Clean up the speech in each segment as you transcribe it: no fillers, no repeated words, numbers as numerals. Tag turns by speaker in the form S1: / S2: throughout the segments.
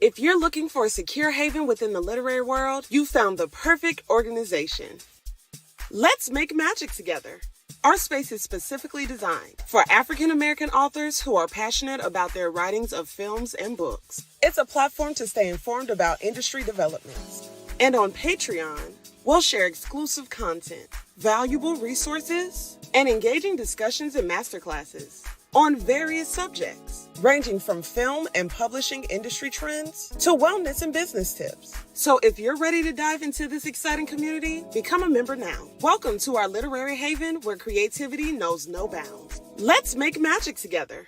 S1: If you're looking for a secure haven within the literary world, you found the perfect organization. Let's make magic together. Our space is specifically designed for African American authors who are passionate about their writings of films and books. It's a platform to stay informed about industry developments. And on Patreon, we'll share exclusive content, valuable resources, and engaging discussions and masterclasses on various subjects, ranging from film and publishing industry trends to wellness and business tips. So if you're ready to dive into this exciting community, become a member now. Welcome to our literary haven where creativity knows no bounds. Let's make magic together.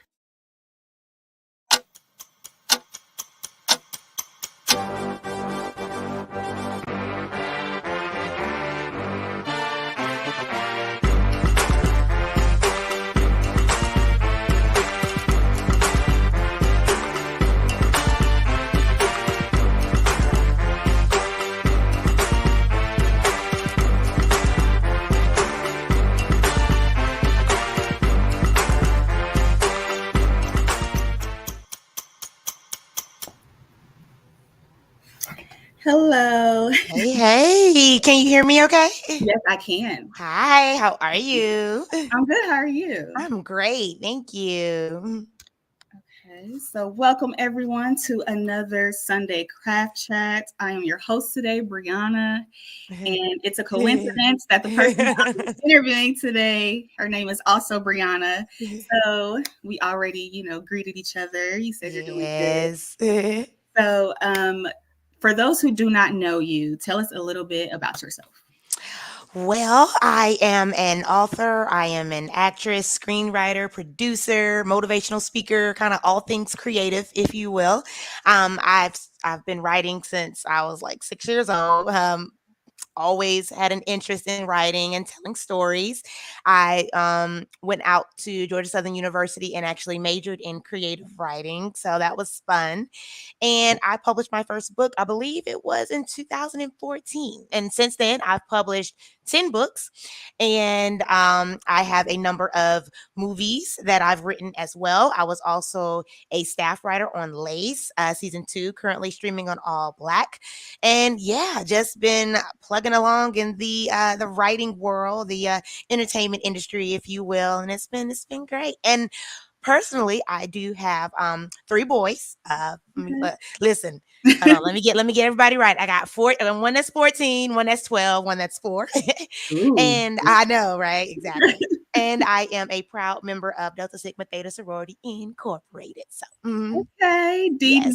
S2: Hello.
S3: Hey, can you hear me okay?
S2: Yes, I can.
S3: Hi, how are you?
S2: I'm good. How are you?
S3: I'm great, thank you.
S2: Okay, so welcome everyone to another Sunday Craft Chat. I am your host today, Briana, and it's a coincidence that the person I'm interviewing today, her name is also Briana. So we already, greeted each other. You said you're doing good. So, for those who do not know you, tell us a little bit about yourself.
S3: Well, I am an author. I am an actress, screenwriter, producer, motivational speaker, kind of all things creative, if you will. I've been writing since I was like 6 years old. Always had an interest in writing and telling stories. I went out to Georgia Southern University and actually majored in creative writing. So that was fun. And I published my first book, I believe it was in 2014. And since then, I've published 10 books. And I have a number of movies that I've written as well. I was also a staff writer on Lace, season 2, currently streaming on All Black. And yeah, just been plugging along in the writing world, the entertainment industry, if you will. And it's been great. And personally, I do have 3 boys. Listen, hold on, let me get everybody right. I got 4, one that's 14, one that's 12, one that's 4. And I know, right? Exactly. And I am a proud member of Delta Sigma Theta Sorority Incorporated. So,
S2: okay, D9.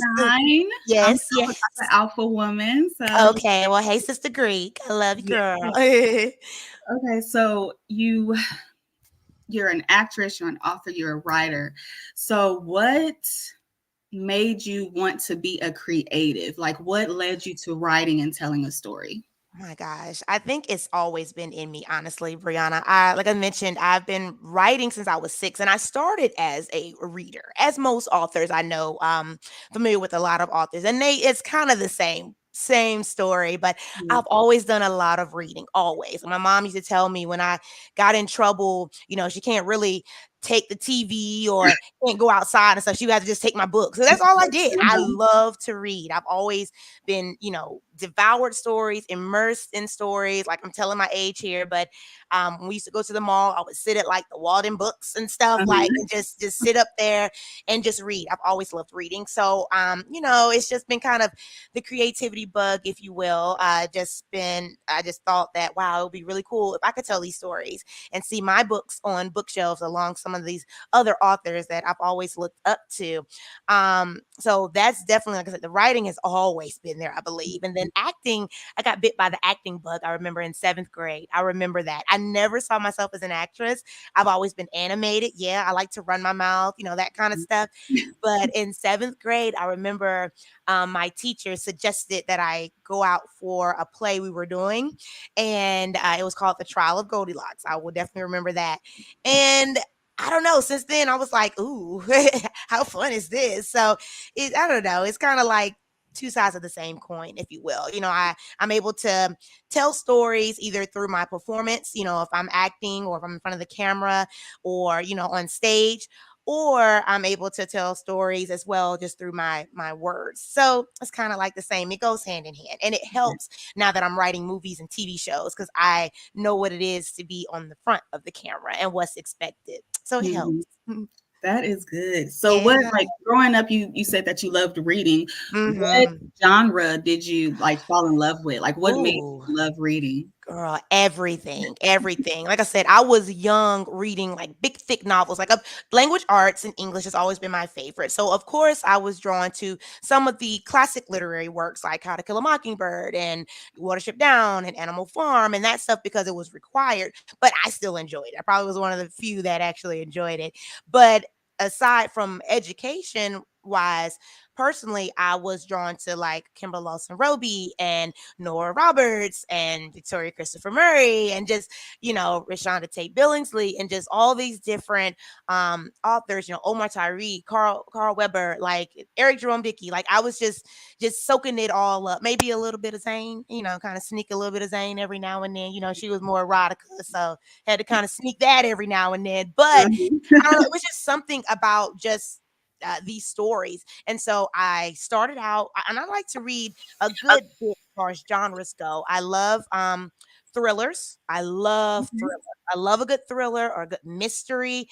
S3: Yes,
S2: I'm
S3: yes.
S2: an alpha woman. So
S3: okay. Well, hey, Sister Greek, I love you, girl.
S2: Okay, so you're an actress, you're an author, you're a writer. So what made you want to be a creative? Like what led you to writing and telling a story?
S3: Oh my gosh, I think it's always been in me, honestly, Briana. Like I mentioned, I've been writing since I was 6, and I started as a reader, as most authors I know. Familiar with a lot of authors, and it's kind of the same story, but I've always done a lot of reading, always. My mom used to tell me when I got in trouble, she can't really take the TV or can't go outside and stuff. She had to just take my book. So that's all I did. I love to read. I've always been, devoured stories, immersed in stories. Like I'm telling my age here, but when we used to go to the mall, I would sit at like the Walden books and stuff, like and just sit up there and just read. I've always loved reading. So it's just been kind of the creativity bug, if you will. I just thought that wow, it would be really cool if I could tell these stories and see my books on bookshelves along some of these other authors that I've always looked up to. So that's definitely, like I said, the writing has always been there, I believe. And then acting, I got bit by the acting bug. I remember in 7th grade. I remember that. I never saw myself as an actress. I've always been animated. Yeah, I like to run my mouth, that kind of stuff. But in 7th grade, I remember my teacher suggested that I go out for a play we were doing. And it was called The Trial of Goldilocks. I will definitely remember that. And I don't know. Since then, I was like, ooh, how fun is this? So I don't know. It's kind of like 2 sides of the same coin, if you will. I'm able to tell stories either through my performance, if I'm acting or if I'm in front of the camera or, on stage, or I'm able to tell stories as well just through my words. So it's kind of like the same. It goes hand in hand, and it helps now that I'm writing movies and TV shows because I know what it is to be on the front of the camera and what's expected. So it
S2: Mhm.
S3: helps.
S2: That is good. So what,
S3: Yeah.
S2: like growing up, you said that you loved reading. What
S3: Hmm.
S2: genre did you like fall in love with? Like what made
S3: Ooh.
S2: you love reading?
S3: Girl, everything, everything. Like I said, I was young reading like big, thick novels. Like language arts and English has always been my favorite. So of course, I was drawn to some of the classic literary works like How to Kill a Mockingbird and Watership Down and Animal Farm and that stuff because it was required. But I still enjoyed it. I probably was one of the few that actually enjoyed it. But aside from education wise, personally, I was drawn to like Kimber Lawson Roby and Nora Roberts and Victoria Christopher Murray and just, Rashonda Tate Billingsley and just all these different authors, Omar Tyree, Carl Weber, like Eric Jerome Dickey. Like I was just soaking it all up. Maybe a little bit of Zane, kind of sneak a little bit of Zane every now and then. She was more erotica, so had to kind of sneak that every now and then. But
S2: Mhm.
S3: I don't know, it was just something about just these stories. And so I started out, and I like to read a good bit as far as genres go. I love thrillers. I love
S2: Okay.
S3: thriller. I love a good thriller or a good mystery.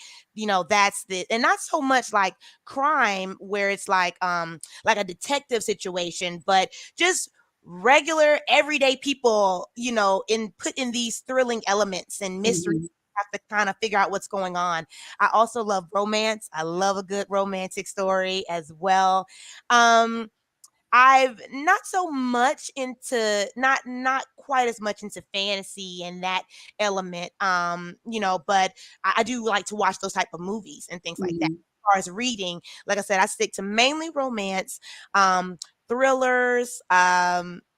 S3: That's and not so much like crime where it's like a detective situation, but just regular everyday people, put in these thrilling elements and mystery.
S2: Mhm.
S3: Have to kind of figure out what's going on. I also love romance. I love a good romantic story as well. Um, I've not so much into not quite as much into fantasy and that element. But I do like to watch those type of movies and things like that.
S2: Mhm.
S3: As far as reading, like I said, I stick to mainly romance, thrillers,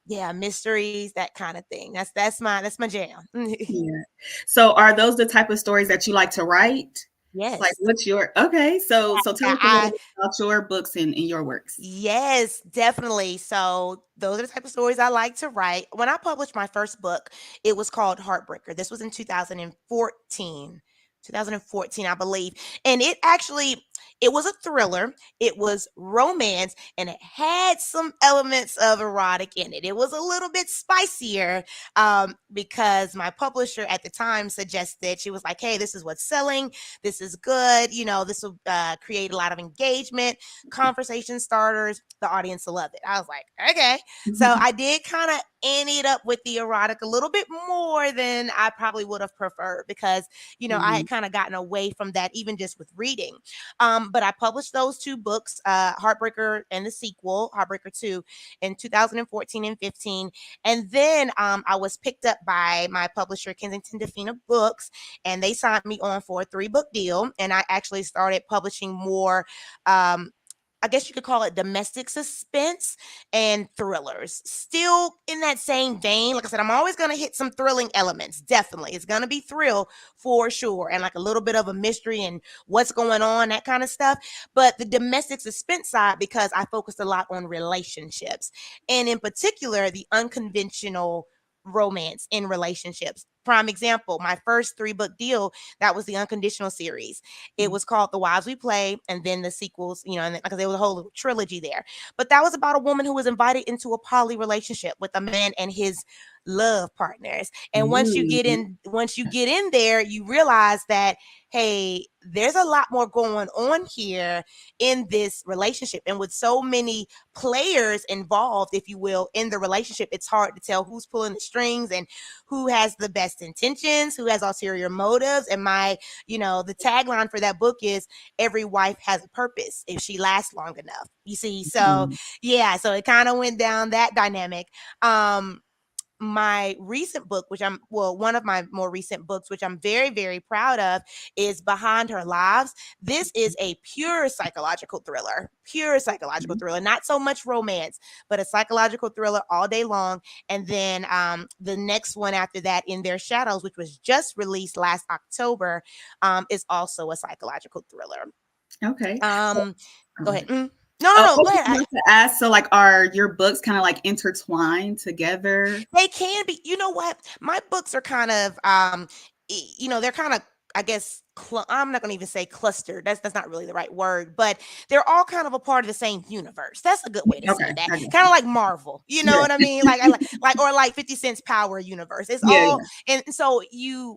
S3: yeah, mysteries, that kind of thing. That's my jam.
S2: Yeah. So are those the type of stories that you like to write? It's like
S3: Yes.
S2: what's your okay, so tell
S3: Yeah,
S2: us a little bit about your books and your works.
S3: yes, definitely. So those are the type of stories I like to write. When I published my first book, it was called Heartbreaker. This was in 2014. 2014, I believe. And it was a thriller. It was romance and it had some elements of erotic in it. It was a little bit spicier because my publisher at the time suggested, she was like, hey, this is what's selling. This is good. This will create a lot of engagement, conversation starters. The audience will love it. I was like, okay. So I did kind of end it up with the erotic a little bit more than I probably would have preferred because, I had
S2: Mhm.
S3: kind of gotten away from that even just with reading. But I published those two books, Heartbreaker and the sequel, Heartbreaker 2, in 2014 and 15. And then I was picked up by my publisher, Kensington Defina Books, and they signed me on for a 3-book deal. And I actually started publishing more. I guess you could call it domestic suspense and thrillers. Still in that same vein. Like I said, I'm always going to hit some thrilling elements. Definitely. It's going to be thrill for sure. And like a little bit of a mystery and what's going on, that kind of stuff. But the domestic suspense side, because I focused a lot on relationships and in particular, the unconventional romance in relationships. Prime example, my first 3-book deal, that was the Unconditional series. It was called The Wives We Play, and then the sequels, and because there was a whole little trilogy there. But that was about a woman who was invited into a poly relationship with a man and his love partners. And
S2: Mm.
S3: once you get in there, you realize that hey, there's a lot more going on here in this relationship. And with so many players involved, if you will, in the relationship, it's hard to tell who's pulling the strings and who has the best intentions, who has ulterior motives. And the tagline for that book is every wife has a purpose if she lasts long enough. You see, so
S2: Mm.
S3: yeah, so it kind of went down that dynamic. My recent book, one of my more recent books, which I'm very, very proud of, is Behind Her Lives. This is a pure psychological thriller, not so much romance, but a psychological thriller all day long. And then the next one after that, In Their Shadows, which was just released last October, is also a psychological thriller.
S2: Okay. So
S3: Um,
S2: oh,
S3: Go
S2: go
S3: ahead.
S2: ahead.
S3: No,
S2: Oh,
S3: no,
S2: I
S3: no, go
S2: was
S3: ahead.
S2: about to ask, so like are your books kind of like intertwined together?
S3: They can be. You know what? My books are kind of, they're kind of, I guess, I'm not going to even say cluster. That's not really the right word, but they're all kind of a part of the same universe. That's a good way to say
S2: Okay,
S3: that.
S2: I get
S3: Kind of
S2: you.
S3: like Marvel, you know
S2: Yeah,
S3: what I mean? Like or like 50 Cent's Power universe. It's
S2: yeah,
S3: all,
S2: yeah.
S3: and so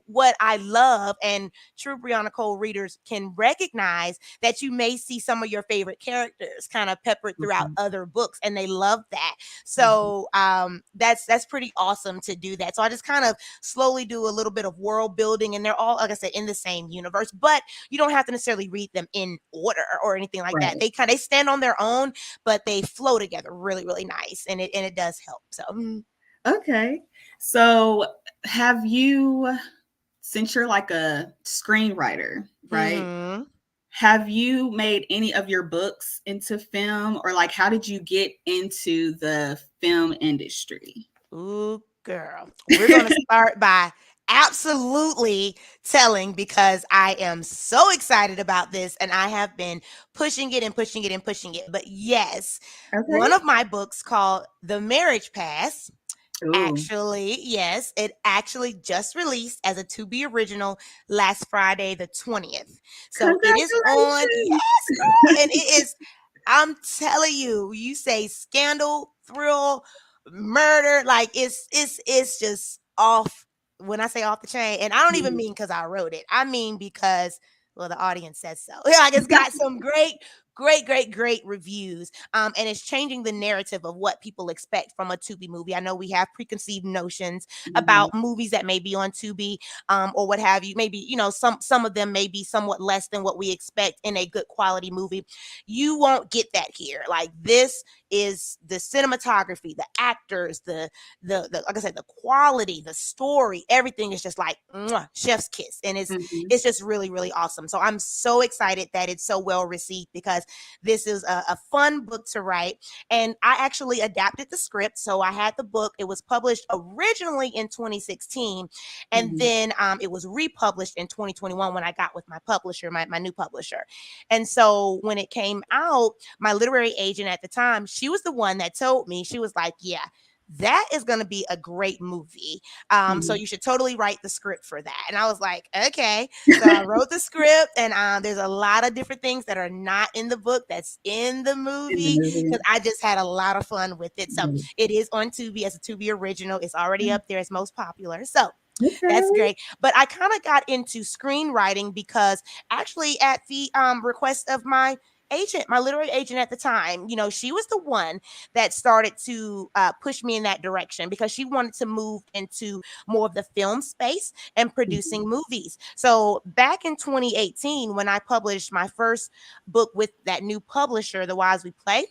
S3: what I love, and true Briana Cole readers can recognize that you may see some of your favorite characters kind of peppered throughout
S2: Mhm,
S3: other books, and they love that.
S2: mhm.
S3: So that's pretty awesome to do that. So I just kind of slowly do a little bit of world building, and they're all, like I said, in the same universe, but you don't have to necessarily read them in order or anything like that.
S2: Right.
S3: They stand on their own, but they flow together really, really nice, and it does help. So
S2: Okay. So have you, since you're like a screenwriter, right?
S3: mm-hmm.
S2: Have you made any of your books into film, or like how did you get into the film industry?
S3: Ooh, girl. We're going to start by absolutely telling, because I am so excited about this and I have been pushing it and pushing it and pushing it. But yes, one
S2: Okay.
S3: of my books called The Marriage Pass.
S2: Ooh,
S3: Actually, yes, it actually just released as a to be original last Friday, the 20th. So it is on,
S2: congratulations.
S3: yes, girl, and it is, I'm telling you, you say scandal, thrill, murder, like it's just off. When I say off the chain, and I don't even
S2: Mhm.
S3: mean because I wrote it, I mean because, well, the audience says so. Like, it's got some great reviews, and it's changing the narrative of what people expect from a Tubi movie. I know we have preconceived notions
S2: Mhm.
S3: about movies that may be on Tubi, or what have you. Maybe, some of them may be somewhat less than what we expect in a good quality movie. You won't get that here. Like, this is the cinematography, the actors, the like I said, the quality, the story, everything is just like mwah, chef's kiss, and it's
S2: Mhm.
S3: it's just really, really awesome. So I'm so excited that it's so well received, because this is a fun book to write. And I actually adapted the script. So I had the book. It was published originally in 2016. And
S2: Mhm.
S3: then it was republished in 2021 when I got with my publisher, my new publisher. And so when it came out, my literary agent at the time, she was the one that told me, she was like, yeah, that is going to be a great movie. So
S2: Mhm.
S3: you should totally write the script for that. And I was like, okay. So I wrote the script, and there's a lot of different things that are not in the book that's in the
S2: In the
S3: movie,
S2: movie.
S3: because I just had a lot of fun with it. So
S2: Mhm.
S3: it is on Tubi as a Tubi original. It's already up there as most popular. So that's
S2: Okay.
S3: great. But I kind of got into screenwriting because, actually, at the request of my agent, my literary agent at the time, she was the one that started to push me in that direction, because she wanted to move into more of the film space and
S2: Mhm.
S3: producing movies. So back in 2018, when I published my first book with that new publisher, The Wise We Play,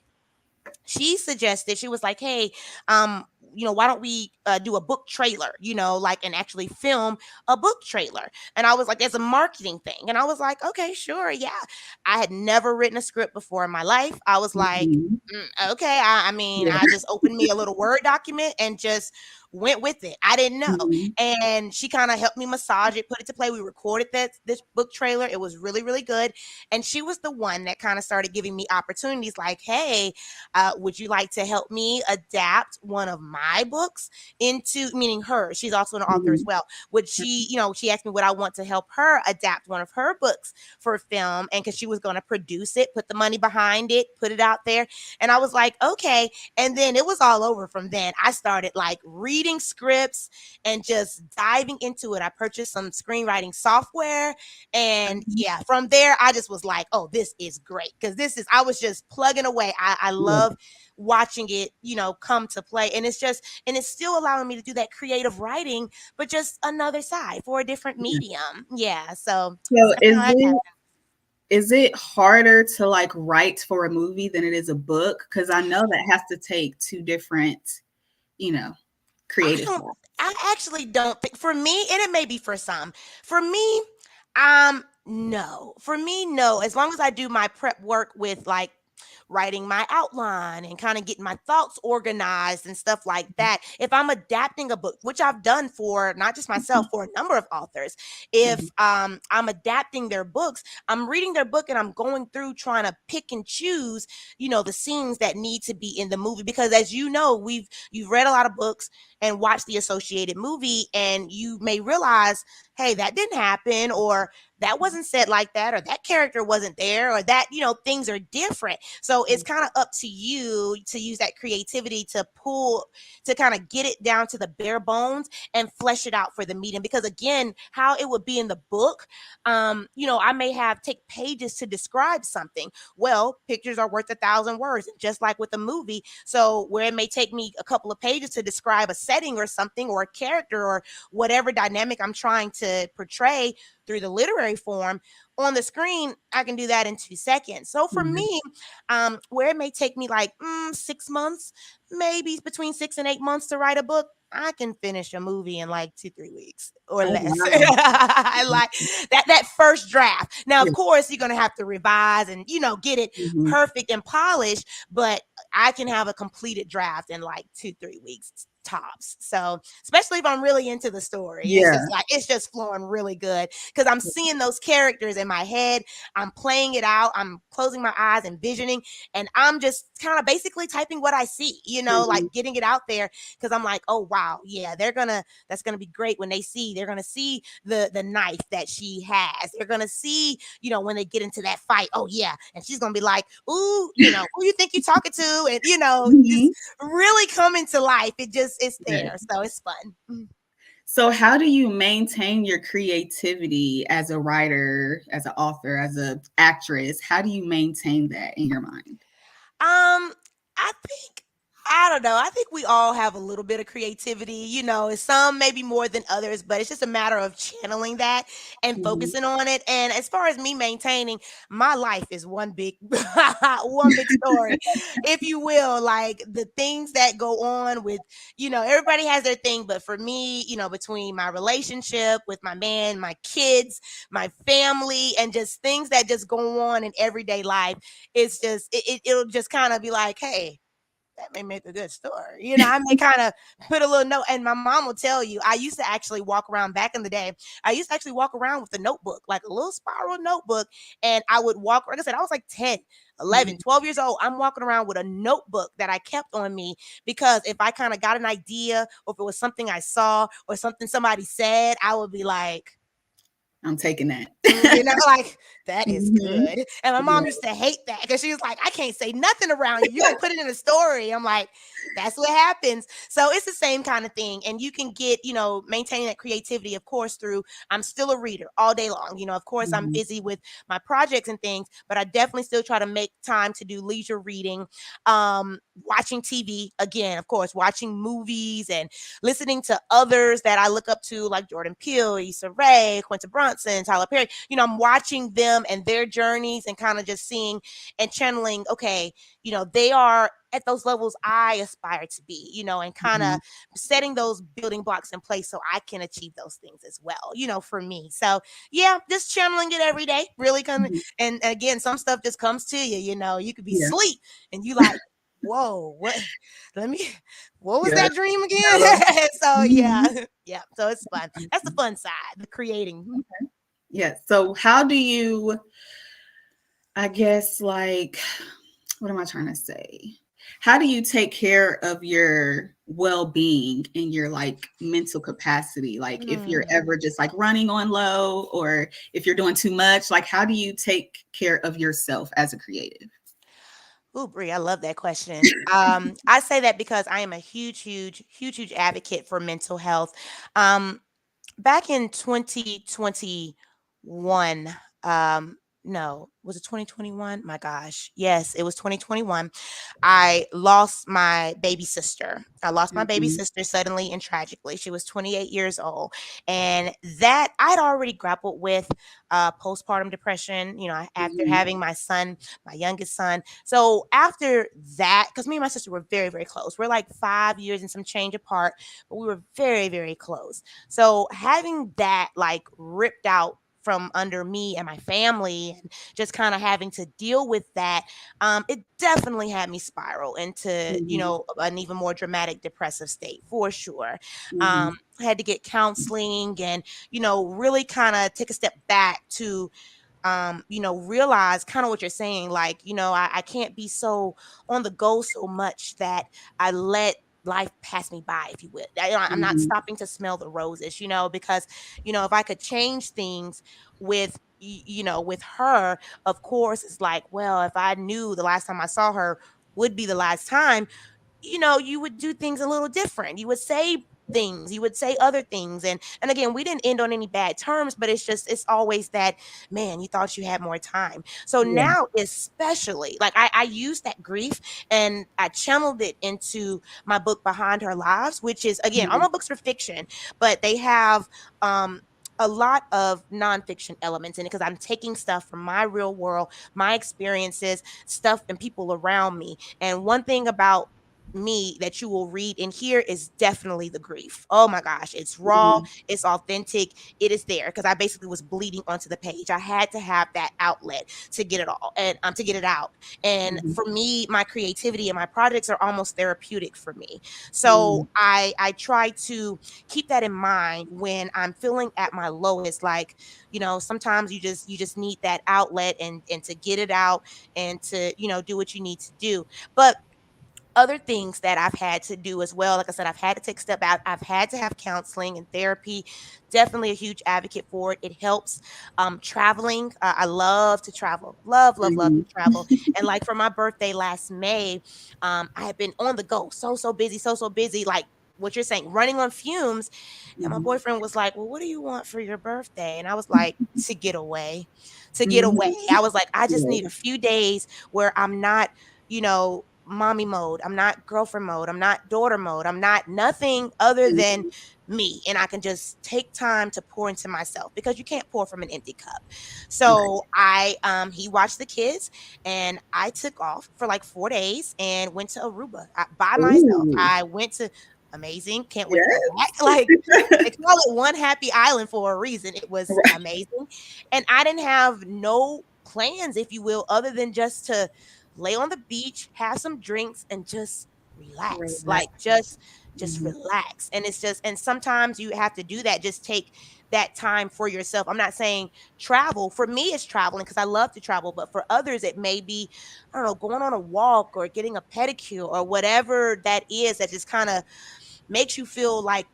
S3: she suggested, she was like, hey, why don't we do a book trailer, like, and actually film a book trailer. And I was like, as a marketing thing. And I was like, okay, sure, yeah. I had never written a script before in my life. I was like,
S2: Mhm.
S3: okay. I mean,
S2: Yeah.
S3: I just opened me a little Word document and just went with it. I didn't know.
S2: Mhm.
S3: And she kind of helped me massage it, put it to play. We recorded this book trailer. It was really, really good. And she was the one that kind of started giving me opportunities, like, hey, would you like to help me adapt one of my books into, meaning her, she's also an author as
S2: Mhm.
S3: well. Would she, she asked me, would I want to help her adapt one of her books for film? And because she was going to produce it, put the money behind it, put it out there. And I was like, okay. And then it was all over from then. I started like reading scripts and just diving into it. I purchased some screenwriting software. And
S2: Mhm.
S3: yeah, from there, I just was like, oh, this is great. Because I was just plugging away. I
S2: Yeah.
S3: love watching it, come to play. And it's still allowing me to do that creative writing, but just another side for a different
S2: Yeah.
S3: medium. Yeah. So
S2: So
S3: that's how that happened.
S2: is it harder to like write for a movie than it is a book? Because I know that has to take two different, you know,
S3: I
S2: creative
S3: don't
S2: paths.
S3: I actually don't think, for me, and it may be for some. For me, no. For me, no. As long as I do my prep work with, like, writing my outline and kind of getting my thoughts organized and stuff like that. If I'm adapting a book, which I've done for not just myself, for a number of authors,
S2: Mhm.
S3: if I'm adapting their books, I'm reading their book and I'm going through trying to pick and choose, the scenes that need to be in the movie. Because, as you know, you've read a lot of books and watched the associated movie, and you may realize hey, that didn't happen, or that wasn't said like that, or that character wasn't there, or that, things are different. So it's kind of up to you to use that creativity to kind of get it down to the bare bones and flesh it out for the medium. Because again, how it would be in the book, I may have take pages to describe something. Well, pictures are worth 1,000 words, just like with a movie. So where it may take me a couple of pages to describe a setting or something, or a character, or whatever dynamic I'm trying to portray through the literary form, on the screen, I can do that in 2 seconds. So for
S2: Mhm.
S3: me, where it may take me like 6 months, maybe between 6 and 8 months to write a book, I can finish a movie in like 2-3 weeks or
S2: Oh,
S3: less.
S2: wow.
S3: I like that first draft. Now, of
S2: Yeah.
S3: course, you're gonna have to revise and get it
S2: Mhm.
S3: perfect and polished, but I can have a completed draft in like 2-3 weeks tops. So especially if I'm really into the story,
S2: Yeah.
S3: it's just flowing really good because I'm seeing those characters in my head. I'm playing it out. I'm closing my eyes, envisioning, and I'm just kind of basically typing what I see,
S2: Mhm.
S3: like getting it out there, because I'm like, oh wow, yeah, that's gonna be great when they're gonna see the knife that she has. They're gonna see, when they get into that fight. Oh yeah, and she's gonna be like, ooh, who you think you're talking to, and just
S2: Mhm.
S3: really coming to life. It's
S2: Yes.
S3: there, so it's fun.
S2: So how do you maintain your creativity as a writer, as an author, as an actress? How do you maintain that in your mind?
S3: I think I don't know. I think we all have a little bit of creativity, some maybe more than others, but it's just a matter of channeling that and
S2: Mhm.
S3: focusing on it. And as far as me maintaining, my life is one big one big story, if you will. Like the things that go on with, everybody has their thing, but for me, between my relationship with my man, my kids, my family, and just things that just go on in everyday life, it's just it'll just kind of be like, hey, that may make a good story. I may kind of put a little note, and my mom will tell you, I used to actually walk around back in the day. I used to actually walk around with a notebook, like a little spiral notebook. And I would walk, like I said, I was like 10, 11,
S2: Mhm.
S3: 12 years old. I'm walking around with a notebook that I kept on me, because if I kind of got an idea, or if it was something I saw or something somebody said, I would be like,
S2: I'm taking that.
S3: like, that is
S2: Mhm.
S3: good. And my
S2: Yeah.
S3: mom used to hate that because she was like, I can't say nothing around you. You're going to put it in a story. I'm like, that's what happens. So it's the same kind of thing. And you can get, maintaining that creativity, of course, through I'm still a reader all day long. Of course, I'm
S2: Mhm.
S3: busy with my projects and things, but I definitely still try to make time to do leisure reading, watching TV, again, of course, watching movies and listening to others that I look up to, like Jordan Peele, Issa Rae, Quentin Brunson, Tyler Perry. I'm watching them and their journeys, and kind of just seeing and channeling, okay, they are at those levels I aspire to be, and kind of
S2: Mhm.
S3: setting those building blocks in place so I can achieve those things as well, for me. So yeah, just channeling it every day, really kind of,
S2: Mhm.
S3: and again, some stuff just comes to you, you could be
S2: Yeah.
S3: asleep and you like, whoa, let me, what was
S2: Yeah.
S3: that dream again?
S2: Yeah.
S3: So yeah,
S2: Mhm.
S3: yeah. So it's fun. That's the fun side, the creating.
S2: Yeah. So how do you, I guess, like, what am I trying to say? How do you take care of your well-being and your like mental capacity? Like if you're
S3: Hmm.
S2: ever just like running on low, or if you're doing too much, like how do you take care of yourself as a creative?
S3: Ooh, Brie, I love that question. I say that because I am a huge, huge, huge, huge advocate for mental health. Um, Back in 2021, no, was it 2021? My gosh. Yes, it was 2021. I lost my baby sister. I lost my baby
S2: Mhm.
S3: sister suddenly and tragically. She was 28 years old. And that I'd already grappled with postpartum depression, after
S2: Mhm.
S3: having my son, my youngest son. So after that, because me and my sister were very, very close. We're like 5 years and some change apart, but we were very, very close. So having that like ripped out from under me and my family, and just kind of having to deal with that, it definitely had me spiral into,
S2: Mhm.
S3: an even more dramatic depressive state for sure.
S2: Mhm.
S3: I had to get counseling and, really kind of take a step back to realize kind of what you're saying. Like, I can't be so on the go so much that I let life pass me by, if you will. I'm not
S2: Mhm.
S3: stopping to smell the roses, because if I could change things with with her, of course, it's like, well, if I knew the last time I saw her would be the last time, you would do things a little different. You would say things, you would say other things. And again, we didn't end on any bad terms, but it's always that, man, you thought you had more time. So
S2: Yeah.
S3: now, especially, like, I used that grief and I channeled it into my book Behind Her Lives, which is, again, all
S2: Mhm.
S3: my books are fiction, but they have a lot of nonfiction elements in it, because I'm taking stuff from my real world, my experiences, stuff and people around me. And one thing about me that you will read in here is definitely the grief. Oh my gosh, it's raw,
S2: Mhm.
S3: it's authentic, it is there, because I basically was bleeding onto the page. I had to have that outlet to get it all, and to get it out. And
S2: Mhm.
S3: for me, my creativity and my projects are almost therapeutic for me. So
S2: Mhm.
S3: I try to keep that in mind when I'm feeling at my lowest. Like, sometimes you just need that outlet, and to get it out, and to do what you need to do. But other things that I've had to do as well, like I said, I've had to take a step out. I've had to have counseling and therapy. Definitely a huge advocate for it. It helps. Traveling. I love to travel. Love, love, love to
S2: Mhm.
S3: travel. And like for my birthday last May, I had been on the go, so busy, so busy. Like what you're saying, running on fumes. And my
S2: Mhm.
S3: boyfriend was like, "Well, what do you want for your birthday?" And I was like, "To get away, to get away."
S2: Mhm.
S3: I was like, "I just
S2: Yes.
S3: need a few days where I'm not, mommy mode. I'm not girlfriend mode. I'm not daughter mode. I'm not nothing other than
S2: Mhm.
S3: me. And I can just take time to pour into myself, because you can't pour from an empty cup."
S2: Right.
S3: So he watched the kids, and I took off for like 4 days and went to Aruba by myself.
S2: Ooh.
S3: I went to amazing. Can't wait to go back.
S2: Yes.
S3: Like, they call it one happy island for a reason. It was
S2: Right.
S3: amazing. And I didn't have no plans, if you will, other than just to lay on the beach, have some drinks, and just relax. Like,
S2: Relax.
S3: just
S2: Mhm.
S3: relax. And it's just, and sometimes you have to do that. Just take that time for yourself. I'm not saying travel. For me, it's traveling because I love to travel, but for others, it may be, I don't know, going on a walk or getting a pedicure or whatever that is, that just kind of makes you feel like,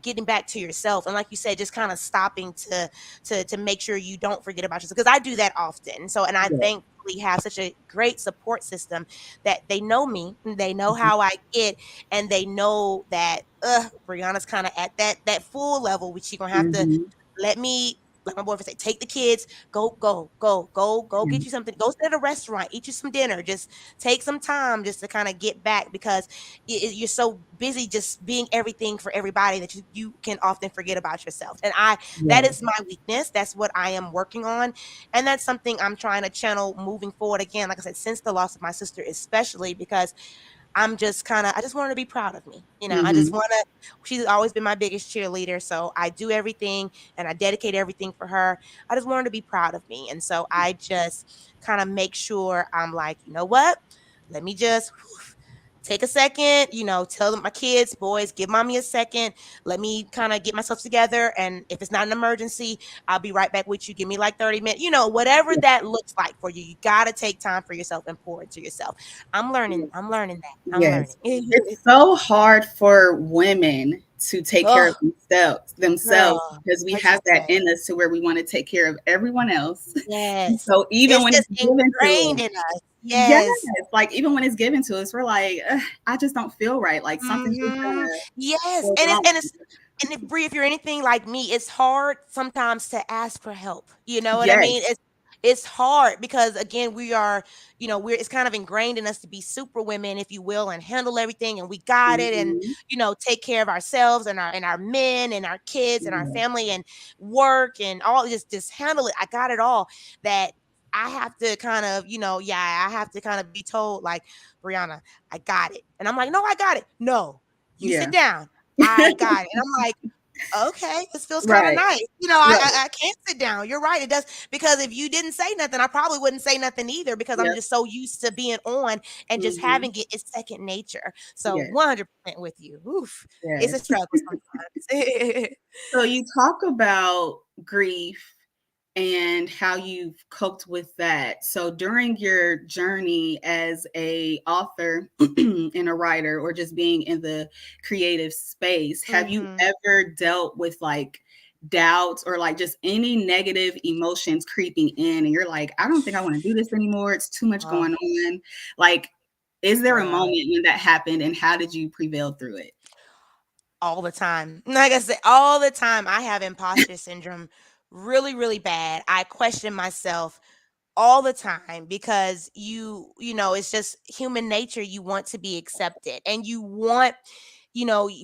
S3: getting back to yourself. And like you said, just kind of stopping to make sure you don't forget about yourself, because I do that often. So, and I
S2: Yeah.
S3: thankfully have such a great support system that they know me, and they know
S2: Mhm.
S3: how I get, and they know that Brianna's kind of at that full level, which she gonna have to
S2: Mhm.
S3: let me, like my boyfriend said, take the kids, go
S2: Yeah.
S3: get you something, go sit at a restaurant, eat you some dinner, just take some time just to kind of get back, because you're so busy just being everything for everybody that you can often forget about yourself. And that
S2: Yes.
S3: is my weakness. That's what I am working on. And that's something I'm trying to channel moving forward. Again, like I said, since the loss of my sister, especially because I just want her to be proud of me. I just
S2: Mhm.
S3: want to, she's always been my biggest cheerleader. So I do everything and I dedicate everything for her. I just want her to be proud of me. And so I just kind of make sure I'm like, you know what? Let me just take a second, tell them, my kids, boys, give mommy a second. Let me kind of get myself together. And if it's not an emergency, I'll be right back with you. Give me like 30 minutes, whatever
S2: Yeah.
S3: that looks like for you. You got to take time for yourself and pour into yourself. I'm learning that. I'm learning.
S2: Yes. It's so hard for women to take care
S3: Oh,
S2: of themselves
S3: girl,
S2: because we
S3: what you
S2: have that
S3: say?
S2: in us to where we want to take care of everyone else. And
S3: Yes.
S2: so even
S3: It's
S2: when
S3: just
S2: it's given to
S3: ingrained
S2: us,
S3: in us.
S2: yes,
S3: Yes.
S2: like even when it's given to us, we're like, "Ugh, I just don't feel right. Like something is
S3: Mhm.
S2: gonna
S3: Yes,
S2: go
S3: and
S2: wrong."
S3: if Bree, if you're anything like me, it's hard sometimes to ask for help. You know what I
S2: Yes.
S3: mean? It's hard because again, we are, it's kind of ingrained in us to be super women, if you will, and handle everything, and we got it, and
S2: Mhm.
S3: take care of ourselves and our men and our kids and our
S2: Yeah.
S3: family and work and all, just handle it. I got it all. That I have to kind of, yeah, I have to kind of be told like, Brianna, I got it. And I'm like, no, I got it. No, you sit
S2: Yeah.
S3: down. I got it. And I'm like, okay, this feels kind of
S2: Right.
S3: nice.
S2: Right.
S3: I can't sit down. You're right. It does, because if you didn't say nothing, I probably wouldn't say nothing either, because I'm
S2: Yep.
S3: just so used to being on and just
S2: Mhm.
S3: having it. It's second nature. So
S2: Yes.
S3: 100% with you. Oof. It's a
S2: Yes.
S3: struggle sometimes.
S2: So you talk about grief and how you've coped with that. So during your journey as a author and a writer, or just being in the creative space, have you
S3: Mm-hmm.
S2: ever dealt with like doubts or like just any negative emotions creeping in and you're like, I don't think I want to do this anymore. It's too much
S3: Oh,
S2: going on. Like, is there a
S3: girl.
S2: moment when that happened and how did you prevail through it?
S3: All the time. Like I said, all the time I have imposter syndrome really, really bad. I question myself all the time because you know it's just human nature. You want to be accepted, and you want,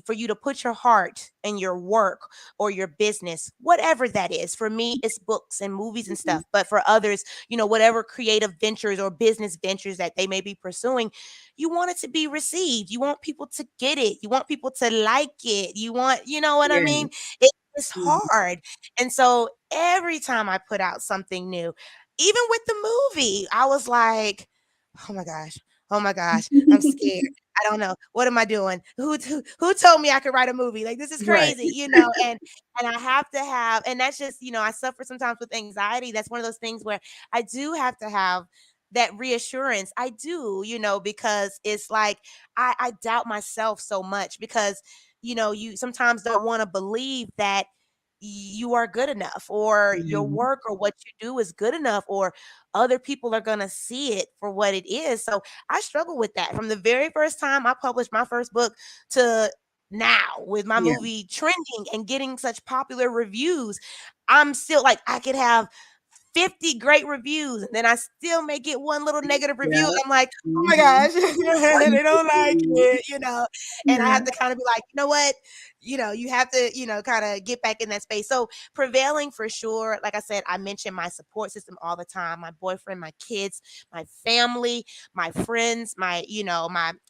S3: for you to put your heart in your work or your business, whatever that is. For me, it's books and movies and
S2: Mhm.
S3: stuff, but for others, whatever creative ventures or business ventures that they may be pursuing, you want it to be received. You want people to get it. You want people to like it. You want, you know what I
S2: Yeah.
S3: mean? It's
S2: Mhm.
S3: hard. And so every time I put out something new, even with the movie, I was like, "Oh my gosh. Oh my gosh. I'm scared. I don't know. What am I doing? Who told me I could write a movie? Like, this is
S2: Right.
S3: crazy, and I have to have, and that's just, I suffer sometimes with anxiety. That's one of those things where I do have to have that reassurance. I do, because it's like I doubt myself so much because, you sometimes don't want to believe that you are good enough, or your
S2: Mhm.
S3: work or what you do is good enough, or other people are going to see it for what it is. So I struggle with that from the very first time I published my first book to now, with my
S2: Yeah.
S3: movie trending and getting such popular reviews. I'm still like, I could have 50 great reviews and then I still may get one little negative review.
S2: Yeah.
S3: And I'm like, oh my
S2: Mhm.
S3: gosh,
S2: What you
S3: they don't like
S2: do.
S3: it. And I
S2: Yeah.
S3: have to kind of be like, you know what? You have to, kind of get back in that space. So prevailing for sure. Like I said, I mention my support system all the time: my boyfriend, my kids, my family, my friends, my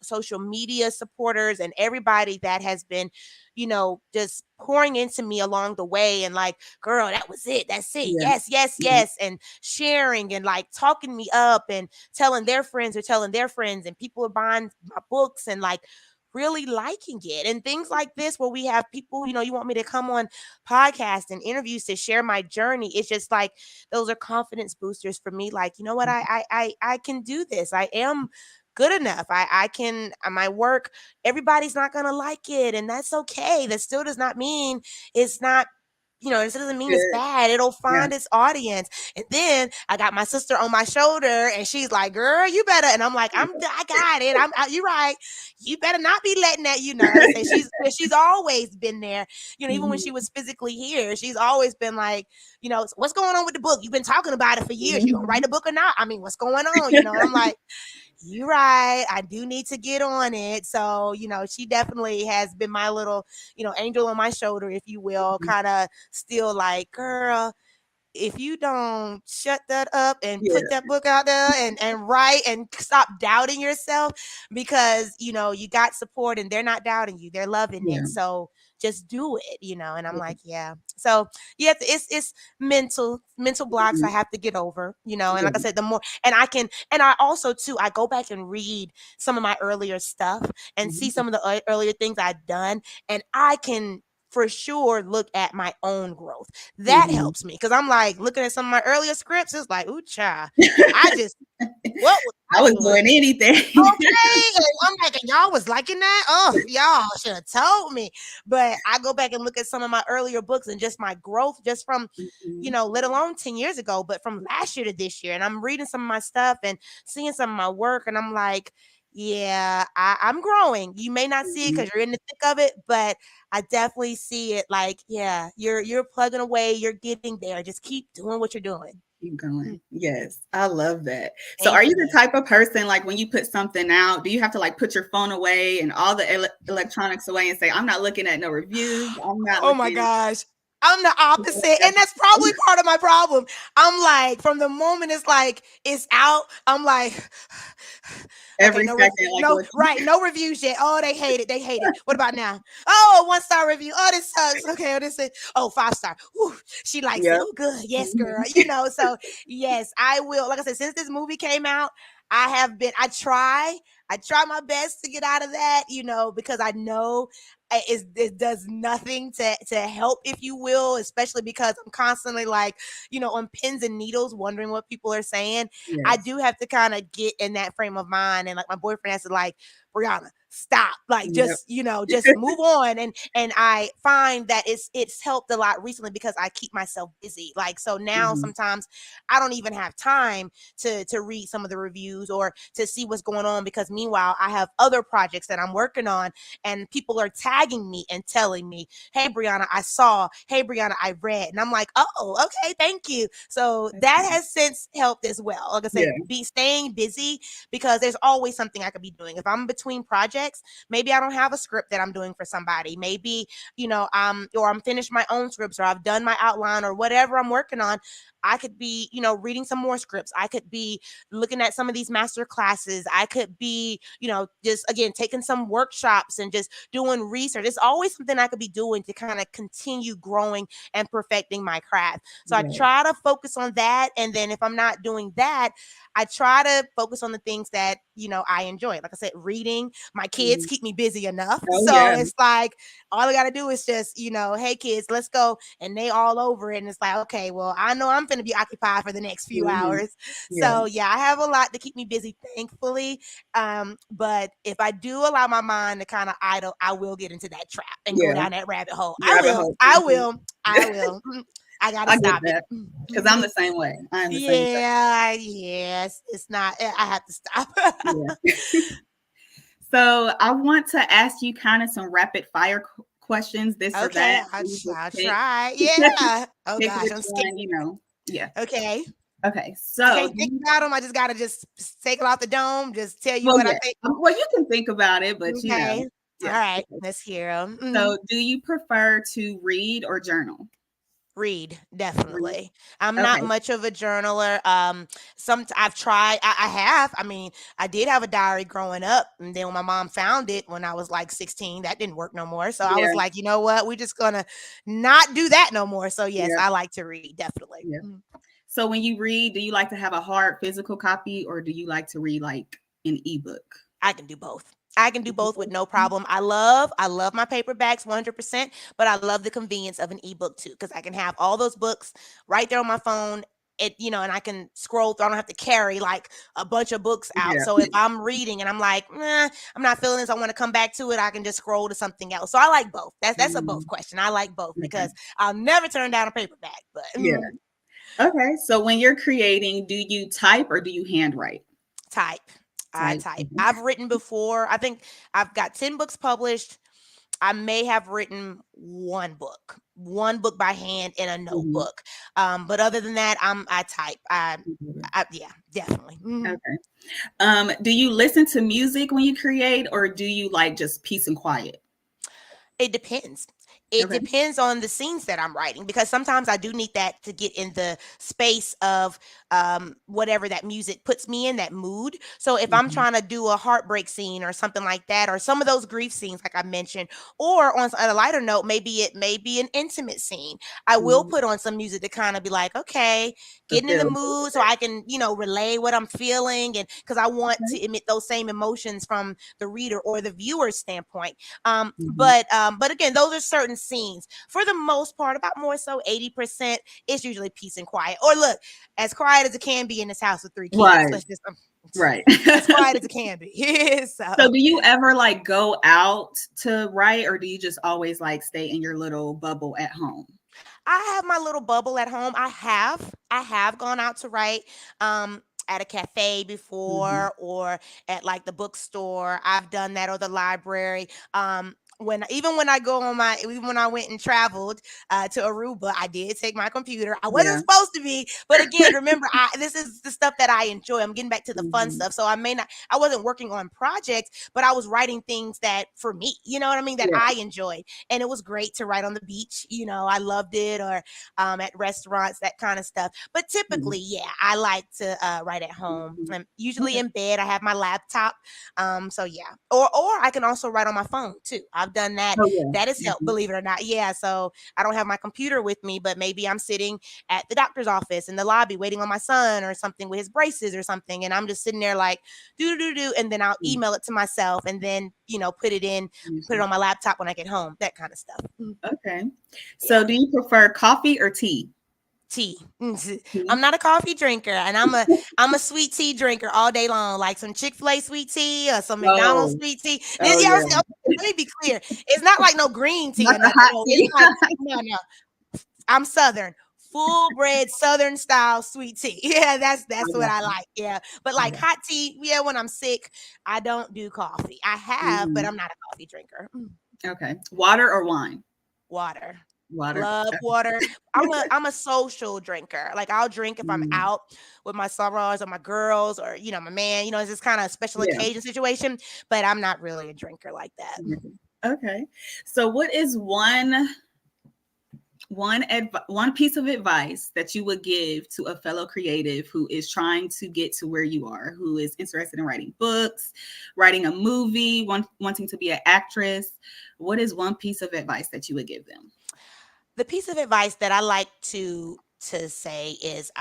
S3: social media supporters, and everybody that has been, just pouring into me along the way. And like, girl, that was it. That's it.
S2: Yeah.
S3: Yes, yes,
S2: Mhm.
S3: yes. And sharing and like talking me up and telling their friends or telling their friends, and people are buying my books and like really liking it and things like this, where we have people, you want me to come on podcasts and interviews to share my journey. It's just like those are confidence boosters for me. Like, you know what, I can do this. I am good enough. I can, my work, everybody's not gonna like it, and that's okay. That still does not mean it's not, it doesn't mean it's
S2: Good.
S3: bad. It'll
S2: Yeah.
S3: find its audience. And then I got my sister on my shoulder, and she's like, "Girl, you better." And I'm like, I got it. You're right. You better not be letting that. Like I say, she's always been there. Even when she
S2: Mhm.
S3: was physically here, she's always been like, what's going on with the book? You've been talking about it for years. You gonna write
S2: Mhm.
S3: a book or not? I mean, what's going on? And I'm like, you're right. I do need to get on it. So, she definitely has been my little, angel on my shoulder, if you will,
S2: Mhm.
S3: kind of still like, girl, if you don't shut that up and
S2: Yeah.
S3: put that book out there and write and stop doubting yourself, because you got support and they're not doubting you, they're loving
S2: Yeah.
S3: it. So just do it. And I'm like, yeah. So yeah, it's mental blocks I
S2: Mhm.
S3: have to get over. And like I
S2: Yeah.
S3: said, the more, and I also too, I go back and read some of my earlier stuff and see
S2: Mhm.
S3: some of the earlier things I've done, and I can for sure look at my own growth. That
S2: Mhm.
S3: helps me because I'm like looking at some of my earlier scripts. It's like, ooh, child, I just, what was
S2: I
S3: I
S2: was
S3: doing?
S2: doing anything.
S3: Okay. And I'm like, and y'all was liking that? Oh, y'all should have told me. But I go back and look at some of my earlier books and just my growth, just from,
S2: Mhm.
S3: let alone 10 years ago, but from last year to this year. And I'm reading some of my stuff and seeing some of my work. And I'm like, yeah, I'm growing. You may not see it
S2: Mhm.
S3: because you're in the thick of it, but I definitely see it. Like, yeah, you're plugging away, you're getting there. Just keep doing what you're doing.
S2: Keep
S3: Hmm.
S2: going. Yes, I love that. So are
S3: Thank
S2: you the
S3: you.
S2: type of person, like, when you put something out, do you have to, like, put your phone away and all the electronics away and say, "I'm not looking at no reviews. I'm not
S3: Oh my
S2: looking"
S3: gosh. I'm the opposite. And that's probably part of my problem. I'm like, from the moment it's like it's out, I'm like, okay,
S2: every
S3: no
S2: second, like,
S3: no,
S2: look.
S3: right, no reviews yet. Oh, they hate it. They hate it. What about now? Oh, a 1-star review. Oh, this sucks. Okay, oh, this is 5-star. Whew, she likes it.
S2: Yep.
S3: Oh, good. Yes, girl.
S2: Mhm.
S3: So yes, I will. Like I said, since this movie came out, I try my best to get out of that, because I know it does nothing to help, if you will, especially because I'm constantly like, on pins and needles, wondering what people are saying. I
S2: Yes.
S3: do have to kind of get in that frame of mind, and like my boyfriend has to like, Briana, stop, like
S2: Yep.
S3: just move on. And I find that it's helped a lot recently because I keep myself busy. Like, so now
S2: Mhm.
S3: sometimes I don't even have time to read some of the reviews or to see what's going on, because meanwhile I have other projects that I'm working on, and people are tagging me and telling me, hey Briana, I saw, hey Briana, I read, and I'm like, oh, okay, thank you. So
S2: That's
S3: that
S2: nice.
S3: has since helped as well. Like I
S2: Yeah.
S3: said, be staying busy, because there's always something I could be doing. If I'm between projects, maybe I don't have a script that I'm doing for somebody. Maybe, or I'm finished my own scripts, or I've done my outline, or whatever I'm working on. I could be, reading some more scripts. I could be looking at some of these master classes. I could be, just again, taking some workshops and just doing research. It's always something I could be doing to kind of continue growing and perfecting my craft. So I
S2: Right.
S3: try to focus on that. And then if I'm not doing that, I try to focus on the things that, I enjoy. Like I said, reading. My kids
S2: Mhm.
S3: keep me busy enough.
S2: Oh,
S3: So
S2: yeah.
S3: it's like, all I got to do is just, hey kids, let's go. And they all over it. And it's like, okay, well, I know I'm going to be occupied for the next few
S2: Mhm.
S3: hours.
S2: Yeah.
S3: So yeah, I have a lot to keep me busy, thankfully. But if I do allow my mind to kind of idle, I will get into that trap and go
S2: Yeah.
S3: down that rabbit hole. I
S2: Rabbit
S3: will.
S2: hole.
S3: I
S2: Mhm.
S3: will. I will. I got to
S2: I get
S3: stop it.
S2: that because I'm the same way. I am the same way.
S3: Yeah, yes, it's not. I have to stop.
S2: Yeah. So I want to ask you kind of some rapid fire questions, this or
S3: Okay,
S2: that. You just
S3: I'll
S2: pick
S3: try. Yeah. Oh
S2: pick
S3: gosh,
S2: which
S3: I'm scared.
S2: one. Yeah.
S3: Okay,
S2: Okay.
S3: I
S2: So,
S3: can't think about them. I just gotta just take it off the dome. Just tell you
S2: well,
S3: what I
S2: yeah.
S3: think.
S2: Well, you can think about it, but
S3: Okay. All
S2: yeah.
S3: right.
S2: Okay.
S3: Let's hear them.
S2: So, do you prefer to read or journal?
S3: Read,
S2: Read.
S3: definitely. I'm not
S2: Okay.
S3: much of a journaler. I've tried. I have. I mean, I did have a diary growing up, and then when my mom found it when I was like 16, that didn't work no more. So I
S2: Yeah.
S3: was like, you know what? We're just gonna not do that no more. So yes,
S2: Yeah.
S3: I like to read, definitely.
S2: Yeah. So, when you read, do you like to have a hard physical copy or do you like to read like an ebook?
S3: I can do both. I can do both with no problem. I love my paperbacks 100%, but I love the convenience of an ebook too, because I can have all those books right there on my phone. And I can scroll through. I don't have to carry like a bunch of books out.
S2: Yeah.
S3: So if I'm reading and I'm like, I'm not feeling this, I want to come back to it, I can just scroll to something else. So I like both. That's a both
S2: Mhm.
S3: question. I like both
S2: Okay.
S3: because I'll never turn down a paperback. But
S2: Yeah. Okay. So, when you're creating, do you type or do you handwrite?
S3: type. I
S2: Type.
S3: type.
S2: Mhm.
S3: I've written before. I think I've got 10 books published. I may have written one book by hand in a
S2: Mhm.
S3: notebook. But other than that, I type.
S2: Mhm.
S3: Yeah, definitely. Mhm.
S2: Okay. Do you listen to music when you create, or do you like just peace and quiet?
S3: It depends. It
S2: Okay.
S3: depends on the scenes that I'm writing, because sometimes I do need that to get in the space of whatever that music puts me in, that mood. So if I'm
S2: Mhm.
S3: trying to do a heartbreak scene or something like that, or some of those grief scenes, like I mentioned, or on a lighter note, maybe it may be an intimate scene, I will
S2: Mhm.
S3: put on some music to kind of be like, okay,
S2: To
S3: getting in the
S2: feel a
S3: mood
S2: little
S3: so I can, relay what I'm feeling. And because I want
S2: bit.
S3: to emit those same emotions from the reader or the viewer's standpoint.
S2: Mhm.
S3: But again, those are certain scenes. For the most part, about more so 80%, it's usually peace and quiet. Or look, as quiet as it can be in this house with 3 kids.
S2: Right.
S3: Let's just
S2: Right.
S3: as quiet as it can be.
S2: So
S3: So
S2: do you ever like go out to write or do you just always like stay in your little bubble at home?
S3: I have my little bubble at home. I have gone out to write at a cafe
S2: Mhm.
S3: before, or at like the bookstore. I've done that, or the library. When I go on my even when I went and traveled to Aruba, I did take my computer. I wasn't
S2: Yeah.
S3: supposed to be, but again, remember, this is the stuff that I enjoy. I'm getting back to the fun
S2: Mhm.
S3: stuff. So I wasn't working on projects, but I was writing things that for me, you know what I mean, that
S2: Yeah.
S3: I enjoy. And it was great to write on the beach. I loved it, or at restaurants, that kind of stuff. But
S2: Mhm.
S3: typically, yeah, I like to write at home.
S2: Mhm.
S3: I'm usually
S2: Okay.
S3: in bed. I have my laptop. So yeah, or I can also write on my phone too. I've I've done that.
S2: Oh, yeah.
S3: That has helped, believe it or not. Yeah. So I don't have my computer with me, but maybe I'm sitting at the doctor's office in the lobby waiting on my son or something with his braces or something. And I'm just sitting there like, do. And then I'll email it to myself and then, put it on my laptop when I get home, that kind of stuff.
S2: Okay. So do you prefer coffee or tea?
S3: Tea. I'm not a coffee drinker, and I'm a sweet tea drinker all day long, like some Chick-fil-A sweet tea or some McDonald's sweet tea.
S2: Oh,
S3: Yeah,
S2: yeah.
S3: let me be clear. It's not like no green tea
S2: Not
S3: or
S2: the
S3: nothing.
S2: hot
S3: No,
S2: tea.
S3: it's like no. I'm Southern, full bred Southern style sweet tea. Yeah, that's what I like. Yeah, but like hot tea, yeah, when I'm sick, I don't do coffee. I have, but I'm not a coffee drinker.
S2: Okay. Water or wine?
S3: Water.
S2: Water.
S3: Love water. I'm a social drinker. Like I'll drink if I'm out with my sorors or my girls or my man. It's this kind of special occasion situation, but I'm not really a drinker like that.
S2: Okay. So what is one piece of advice that you would give to a fellow creative who is trying to get to where you are, who is interested in writing books, writing a movie, wanting to be an actress? What is one piece of advice that you would give them?
S3: The piece of advice that I like to say is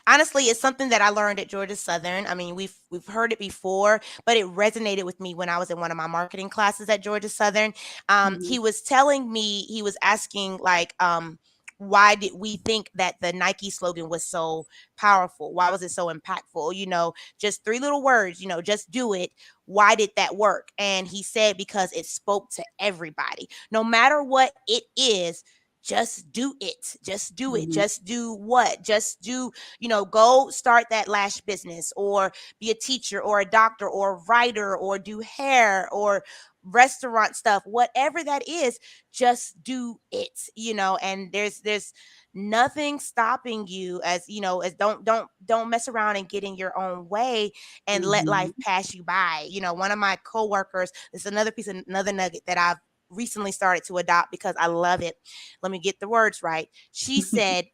S3: honestly, it's something that I learned at Georgia Southern. I mean, we've heard it before, but it resonated with me when I was in one of my marketing classes at Georgia Southern. He was telling me, he was asking like, why did we think that the Nike slogan was so powerful? Why was it so impactful? Just three little words, just do it. Why did that work? And he said, because it spoke to everybody, no matter what it is. Just do it. Just do it. Just do what? Just do, go start that lash business or be a teacher or a doctor or a writer or do hair or restaurant stuff, whatever that is, just do it, and there's nothing stopping you as don't mess around and get in your own way and let life pass you by. One of my coworkers, this is another nugget that I've recently started to adopt because I love it. Let me get the words right. She said,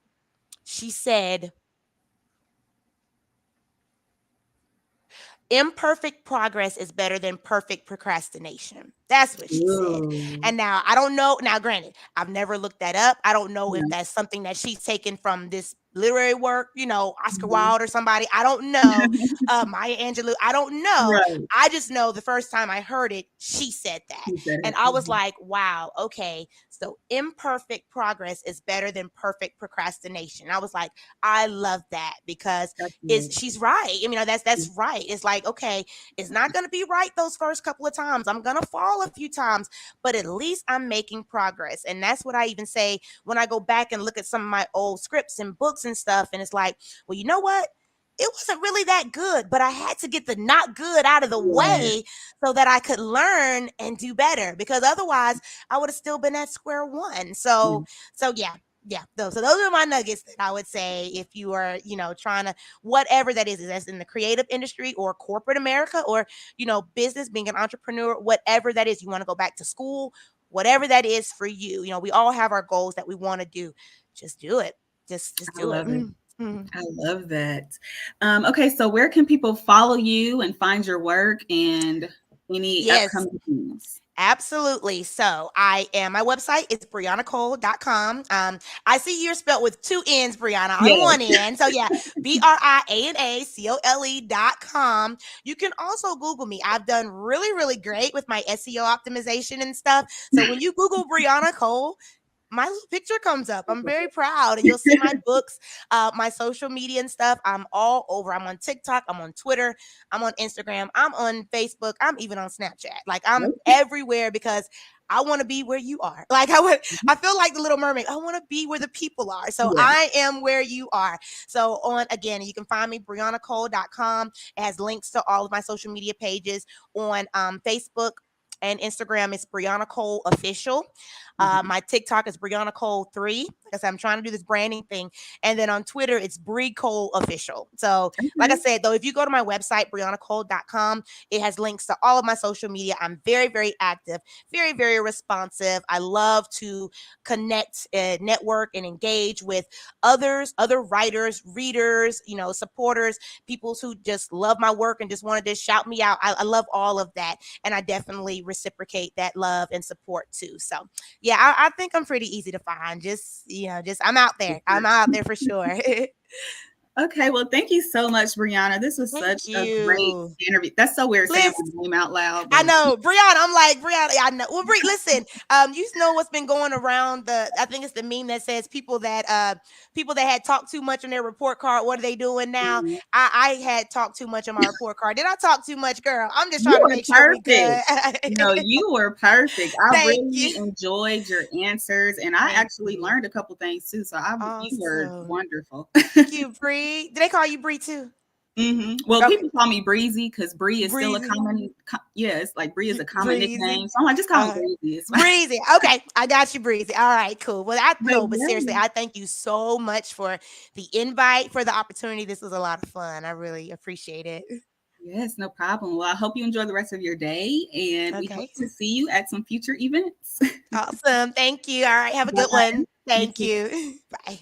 S3: imperfect progress is better than perfect procrastination. That's what she said. And now I don't know. Now, granted, I've never looked that up. I don't know if that's something that she's taken from this literary work, Oscar Wilde or somebody. I don't know. Maya Angelou. I don't know.
S2: Right.
S3: I just know the first time I heard it, she said that. And I was like, wow, okay. So imperfect progress is better than perfect procrastination. I was like, I love that because she's right. I mean, that's right. It's like, okay, it's not going to be right those first couple of times. I'm going to fall a few times, but at least I'm making progress. And that's what I even say when I go back and look at some of my old scripts and books and stuff. And it's like, well, you know what? It wasn't really that good, but I had to get the not good out of the way so that I could learn and do better, because otherwise I would have still been at square one. So yeah. So those are my nuggets that I would say if you are, trying to, whatever that is that's in the creative industry or corporate America or, business, being an entrepreneur, whatever that is, you want to go back to school, whatever that is for you. We all have our goals that we want to do. Just do it. Just do it.
S2: I love that. Okay, so where can people follow you and find your work and any upcoming things?
S3: Absolutely. So my website is brianacole.com. I see you're spelled with two N's, Briana, on one end. So yeah, BrianaCole.com. You can also Google me. I've done really, really great with my SEO optimization and stuff. So when you Google Briana Cole, my little picture comes up. I'm very proud. And you'll see my books, my social media and stuff. I'm all over. I'm on TikTok. I'm on Twitter. I'm on Instagram. I'm on Facebook. I'm even on Snapchat. Like I'm everywhere because I want to be where you are. Like I feel like the Little Mermaid. I want to be where the people are. So I am where you are. So again, you can find me, BrianaCole.com. It has links to all of my social media pages on Facebook and Instagram is Briana Cole Official. My TikTok is Briana Cole 3. Like I said, I'm trying to do this branding thing. And then on Twitter, it's Bri Cole Official. So like I said, though, if you go to my website, BrianaCole.com, it has links to all of my social media. I'm very, very active, very, very responsive. I love to connect, network, and engage with other writers, readers, supporters, people who just love my work and just wanted to shout me out. I love all of that. And I definitely reciprocate that love and support too. So yeah, I think I'm pretty easy to find. Just, I'm out there. I'm out there for sure.
S2: Okay, well, thank you so much, Briana. This was such
S3: Thank
S2: a great
S3: you.
S2: interview. That's so weird saying
S3: Listen,
S2: my name out loud,
S3: I
S2: but
S3: know, Brianna. I'm like, Brianna. I know. Well, listen. You know what's been going around? I think it's the meme that says people that had talked too much on their report card. What are they doing now?
S2: mhm.
S3: I had talked too much on my report card. Did I talk too much, girl? I'm just
S2: You
S3: trying to
S2: were
S3: make sure we good.
S2: perfect. No, you were perfect. I
S3: Thank
S2: really
S3: you.
S2: enjoyed your answers, and I
S3: Thank
S2: actually
S3: you.
S2: learned a couple things too. So you were
S3: Awesome.
S2: wonderful.
S3: Thank you, Bree. Do they call you Bree too?
S2: Well,
S3: Okay,
S2: people call me Breezy because Bree is still a
S3: breezy,
S2: yeah, it's like Bree is a common
S3: breezy.
S2: nickname. So I'm like, just call me Breezy. It's fine.
S3: Breezy. Okay, I got you, Breezy. All right, cool. Well,
S2: But
S3: but seriously,
S2: yeah,
S3: I thank you so much for the invite, for the opportunity. This was a lot of fun. I really appreciate it.
S2: yes, no problem. Well, I hope you enjoy the rest of your day, and we hope
S3: Okay.
S2: to see you at some future events.
S3: Awesome. Thank you. All right. Have a good
S2: Bye.
S3: one.
S2: You
S3: Thank
S2: too.
S3: you. Bye.